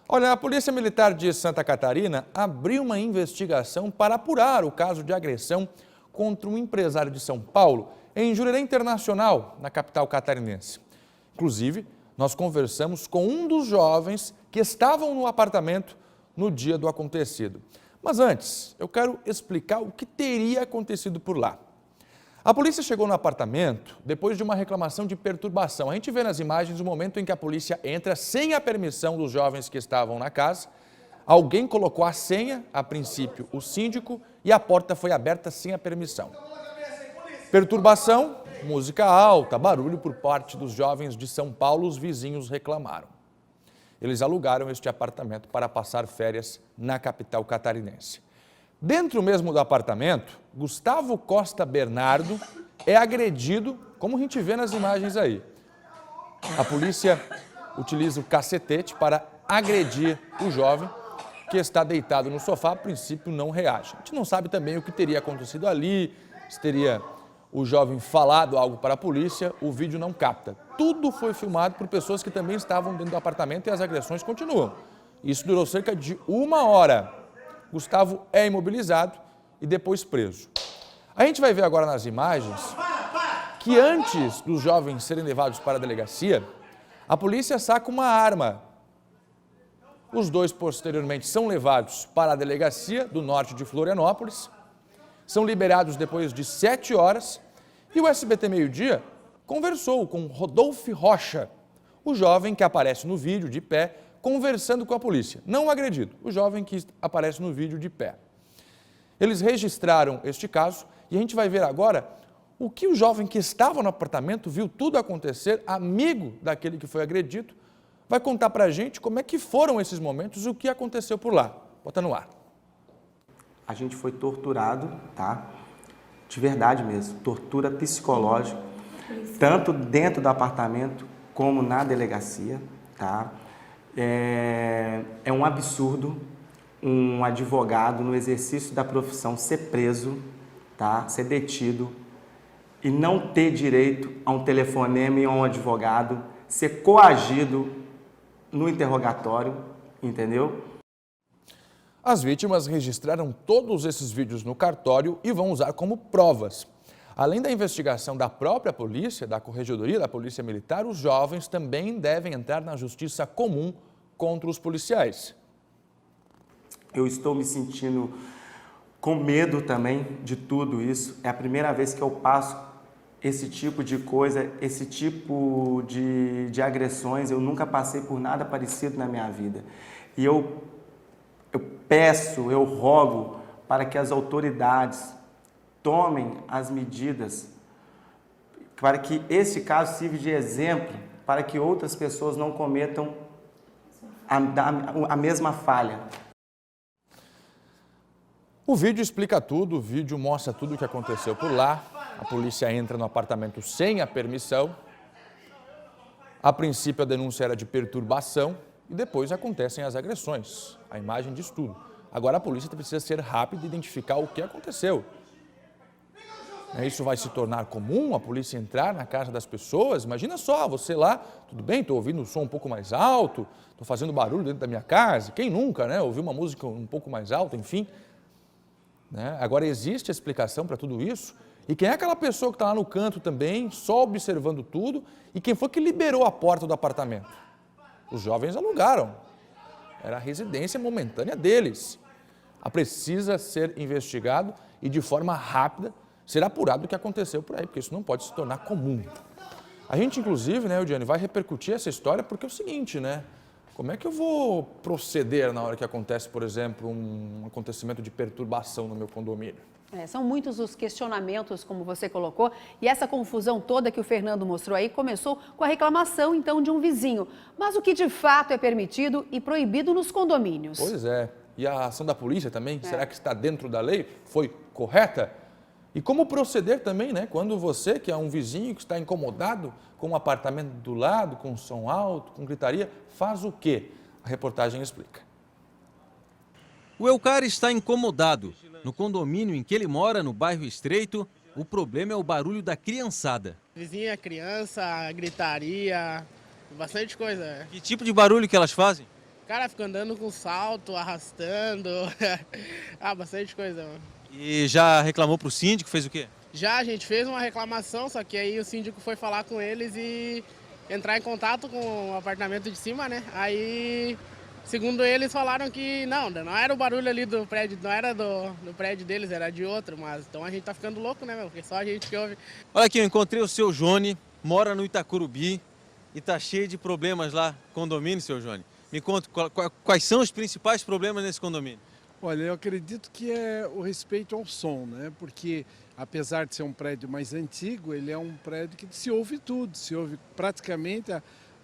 Olha, a Polícia Militar de Santa Catarina abriu uma investigação para apurar o caso de agressão contra um empresário de São Paulo em Jurerê Internacional, na capital catarinense. Inclusive, nós conversamos com um dos jovens que estavam no apartamento no dia do acontecido. Mas antes, eu quero explicar o que teria acontecido por lá. A polícia chegou no apartamento depois de uma reclamação de perturbação. A gente vê nas imagens o momento em que a polícia entra sem a permissão dos jovens que estavam na casa. Alguém colocou a senha, a princípio o síndico, e a porta foi aberta sem a permissão. Perturbação, música alta, barulho por parte dos jovens de São Paulo, os vizinhos reclamaram. Eles alugaram este apartamento para passar férias na capital catarinense. Dentro mesmo do apartamento, Gustavo Costa Bernardo é agredido, como a gente vê nas imagens aí. A polícia utiliza o cacetete para agredir o jovem, que está deitado no sofá, a princípio não reage. A gente não sabe também o que teria acontecido ali, se teria o jovem falado algo para a polícia, o vídeo não capta. Tudo foi filmado por pessoas que também estavam dentro do apartamento e as agressões continuam. Isso durou cerca de 1 hora. Gustavo é imobilizado e depois preso. A gente vai ver agora nas imagens que antes dos jovens serem levados para a delegacia, a polícia saca uma arma. Os dois posteriormente são levados para a delegacia do norte de Florianópolis, são liberados depois de 7 horas e o SBT Meio-Dia conversou com Rodolfo Rocha, o jovem que aparece no vídeo de pé, conversando com a polícia, não o agredido, o jovem que aparece no vídeo de pé. Eles registraram este caso e a gente vai ver agora o que o jovem que estava no apartamento viu tudo acontecer, amigo daquele que foi agredido, vai contar pra gente como é que foram esses momentos e o que aconteceu por lá. Bota no ar. A gente foi torturado, tá? De verdade mesmo, tortura psicológica, tanto dentro do apartamento como na delegacia, tá? É um absurdo um advogado no exercício da profissão ser preso, tá? Ser detido e não ter direito a um telefonema e a um advogado, ser coagido no interrogatório, entendeu? As vítimas registraram todos esses vídeos no cartório e vão usar como provas. Além da investigação da própria polícia, da Corregedoria da Polícia Militar, os jovens também devem entrar na justiça comum contra os policiais. Eu estou me sentindo com medo também de tudo isso. É a primeira vez que eu passo esse tipo de coisa, esse tipo de agressões. Eu nunca passei por nada parecido na minha vida. E eu peço, eu rogo para que as autoridades tomem as medidas para que esse caso sirva de exemplo para que outras pessoas não cometam a mesma falha. O vídeo explica tudo, o vídeo mostra tudo o que aconteceu por lá. A polícia entra no apartamento sem a permissão. A princípio a denúncia era de perturbação e depois acontecem as agressões. A imagem diz tudo. Agora a polícia precisa ser rápida e identificar o que aconteceu. Isso vai se tornar comum, a polícia entrar na casa das pessoas? Imagina só, você lá, tudo bem, estou ouvindo o som um pouco mais alto, estou fazendo barulho dentro da minha casa. Quem nunca, né? Ouvir uma música um pouco mais alta, enfim. Agora existe explicação para tudo isso? E quem é aquela pessoa que está lá no canto também, só observando tudo? E quem foi que liberou a porta do apartamento? Os jovens alugaram. Era a residência momentânea deles. Precisa ser investigado e de forma rápida ser apurado o que aconteceu por aí, porque isso não pode se tornar comum. A gente, inclusive, né, Eudiane, vai repercutir essa história porque é o seguinte, né? Como é que eu vou proceder na hora que acontece, por exemplo, um acontecimento de perturbação no meu condomínio? São muitos os questionamentos, como você colocou, e essa confusão toda que o Fernando mostrou aí começou com a reclamação, então, de um vizinho. Mas o que de fato é permitido e proibido nos condomínios? Pois é. E a ação da polícia também? Será que está dentro da lei? Foi correta? E como proceder também, né? Quando você, que é um vizinho que está incomodado com um apartamento do lado, com som alto, com gritaria, faz o quê? A reportagem explica. O Elcar está incomodado. No condomínio em que ele mora, no bairro Estreito, o problema é o barulho da criançada. Vizinha, criança, gritaria, bastante coisa. Que tipo de barulho que elas fazem? Cara, fica andando com salto, arrastando, bastante coisa, mano. E já reclamou pro síndico, fez o quê? Já a gente fez uma reclamação, só que aí o síndico foi falar com eles e entrar em contato com o apartamento de cima, né? Aí, segundo eles, falaram que não era o barulho ali do prédio, não era do prédio deles, era de outro, mas então a gente tá ficando louco, né, meu? Porque só a gente que ouve. Olha aqui, eu encontrei o seu Johnny, mora no Itacurubi e tá cheio de problemas lá, condomínio, seu Johnny. Me conta, quais são os principais problemas nesse condomínio? Olha, eu acredito que é o respeito ao som, né? Porque apesar de ser um prédio mais antigo, ele é um prédio que se ouve tudo, se ouve praticamente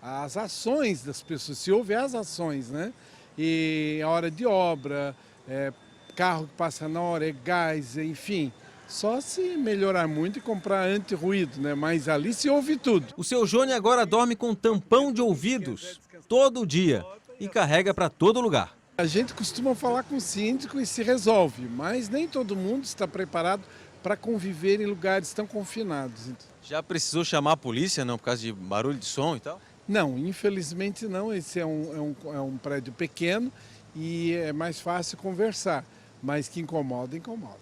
as ações das pessoas, se ouve as ações, né? E a hora de obra, carro que passa na hora, gás, enfim. Só se melhorar muito e comprar anti-ruído, né? Mas ali se ouve tudo. O seu Johnny agora dorme com tampão de ouvidos todo dia e carrega para todo lugar. A gente costuma falar com o síndico e se resolve, mas nem todo mundo está preparado para conviver em lugares tão confinados. Já precisou chamar a polícia, não, por causa de barulho de som e tal? Não, infelizmente não. Esse é um prédio pequeno e é mais fácil conversar, mas que incomoda, incomoda.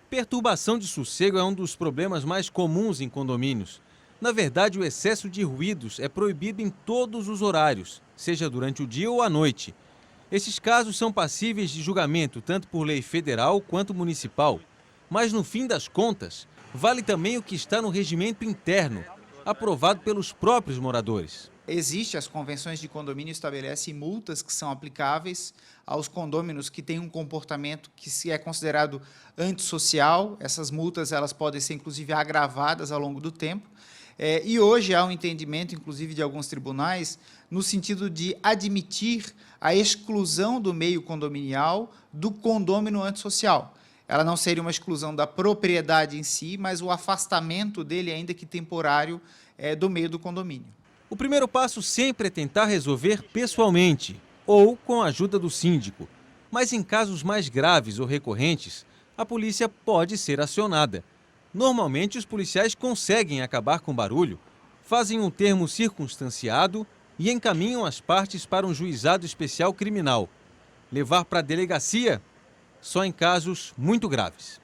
Perturbação de sossego é um dos problemas mais comuns em condomínios. Na verdade, o excesso de ruídos é proibido em todos os horários, seja durante o dia ou à noite. Esses casos são passíveis de julgamento tanto por lei federal quanto municipal. Mas, no fim das contas, vale também o que está no regimento interno, aprovado pelos próprios moradores. As convenções de condomínio estabelecem multas que são aplicáveis aos condôminos que têm um comportamento que se é considerado antissocial. Essas multas elas podem ser, inclusive, agravadas ao longo do tempo. E hoje há um entendimento, inclusive, de alguns tribunais, no sentido de admitir a exclusão do meio condominial do condômino antissocial. Ela não seria uma exclusão da propriedade em si, mas o afastamento dele, ainda que temporário, do meio do condomínio. O primeiro passo sempre é tentar resolver pessoalmente ou com a ajuda do síndico. Mas em casos mais graves ou recorrentes, a polícia pode ser acionada. Normalmente, os policiais conseguem acabar com o barulho, fazem um termo circunstanciado e encaminham as partes para um juizado especial criminal. Levar para a delegacia só em casos muito graves.